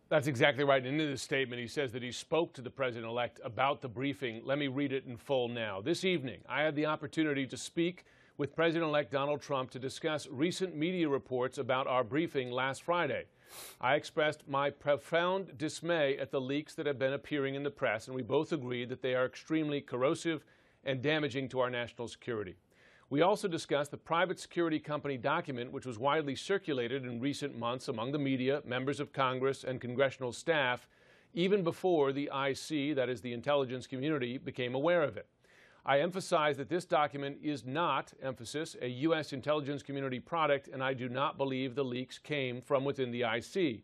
That's exactly right. And in his statement, he says that he spoke to the president-elect about the briefing. Let me read it in full now. This evening, I had the opportunity to speak with President-elect Donald Trump to discuss recent media reports about our briefing last Friday. I expressed my profound dismay at the leaks that have been appearing in the press, and we both agreed that they are extremely corrosive and damaging to our national security. We also discussed the private security company document, which was widely circulated in recent months among the media, members of Congress, and congressional staff, even before the IC, that is the intelligence community, became aware of it. I emphasize that this document is not, emphasis, a U.S. intelligence community product, and I do not believe the leaks came from within the IC.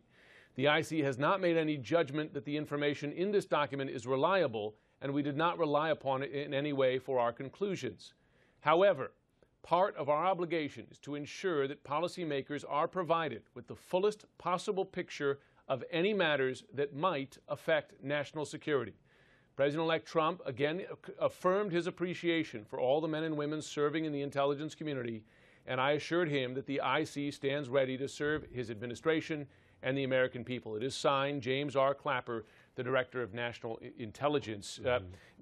The IC has not made any judgment that the information in this document is reliable, and we did not rely upon it in any way for our conclusions. However, part of our obligation is to ensure that policymakers are provided with the fullest possible picture of any matters that might affect national security. President-elect Trump again affirmed his appreciation for all the men and women serving in the intelligence community, and I assured him that the IC stands ready to serve his administration and the American people. It is signed James R. Clapper, the Director of National Intelligence.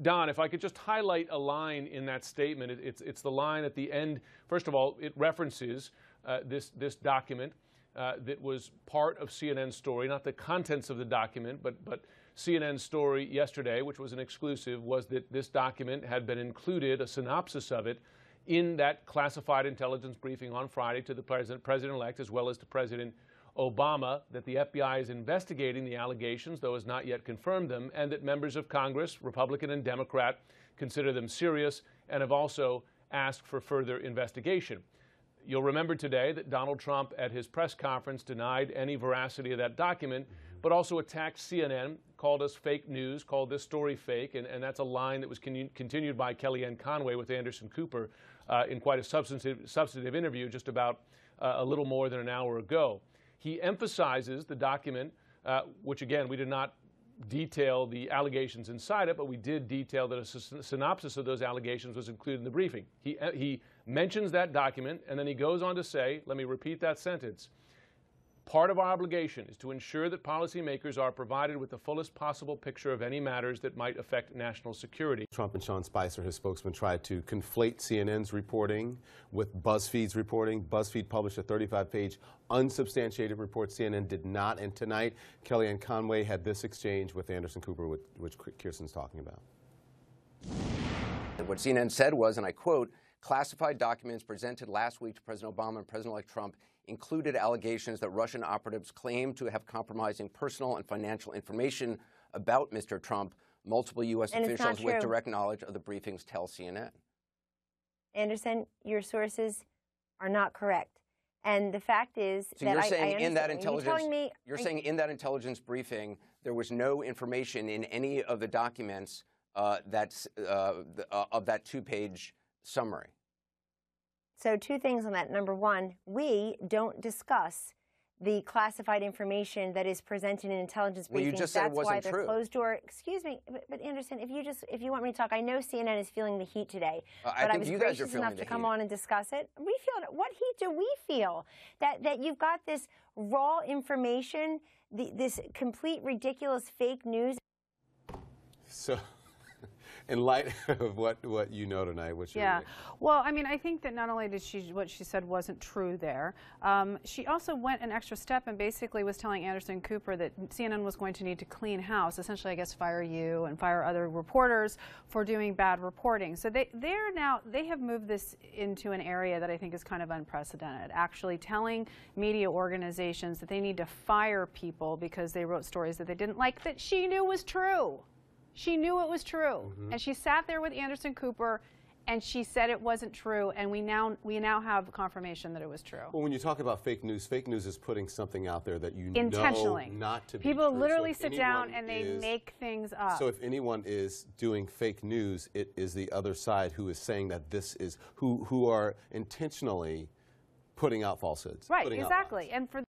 Don, if I could just highlight a line in that statement. It's the line at the end. First of all, it references this document that was part of CNN's story, not the contents of the document, but CNN's story yesterday, which was an exclusive, was that this document had been included, a synopsis of it, in that classified intelligence briefing on Friday to the president-elect as well as to President Obama, that the FBI is investigating the allegations, though has not yet confirmed them, and that members of Congress, Republican and Democrat, consider them serious and have also asked for further investigation. You'll remember today that Donald Trump at his press conference denied any veracity of that document, but also attacked CNN, called us fake news, called this story fake, and that's a line that was continued by Kellyanne Conway with Anderson Cooper in quite a substantive interview just about a little more than an hour ago. He emphasizes the document, which again, we did not detail the allegations inside it, but we did detail that a synopsis of those allegations was included in the briefing. He mentions that document, and then he goes on to say, let me repeat that sentence, part of our obligation is to ensure that policymakers are provided with the fullest possible picture of any matters that might affect national security. Trump and Sean Spicer, his spokesman, tried to conflate CNN's reporting with BuzzFeed's reporting. BuzzFeed published a 35-page unsubstantiated report. CNN did not. And tonight, Kellyanne Conway had this exchange with Anderson Cooper, which Kirsten's talking about. And what CNN said was, and I quote, classified documents presented last week to President Obama and President-elect Trump included allegations that Russian operatives claimed to have compromising personal and financial information about Mr. Trump. Multiple U.S. officials with direct knowledge of the briefings tell CNN. Anderson, your sources are not correct. And the fact is so that you're saying in that intelligence, you're saying in that intelligence briefing there was no information in any of the documents of that two-page summary. So two things on that. Number one, we don't discuss the classified information that is presented in intelligence briefings. Well, you just said it wasn't true. That's why they're closed door. Excuse me, but Anderson, if you want me to talk, I know CNN is feeling the heat today, but I was gracious enough to come on and discuss it. We feel what heat do we feel that you've got this raw information, this complete ridiculous fake news. So. In light of what you know tonight, what's your reading? Well, I mean, I think that not only did what she said wasn't true there, she also went an extra step and basically was telling Anderson Cooper that CNN was going to need to clean house, essentially, I guess, fire you and fire other reporters for doing bad reporting. So they have moved this into an area that I think is kind of unprecedented, actually telling media organizations that they need to fire people because they wrote stories that they didn't like that she knew was true. She knew it was true, and she sat there with Anderson Cooper, and she said it wasn't true, and we now have confirmation that it was true. Well, when you talk about fake news is putting something out there that you intentionally know not to be People true. literally sit down and they make things up. So if anyone is doing fake news, it is the other side who is saying that this is who are intentionally putting out falsehoods. Right, exactly. And for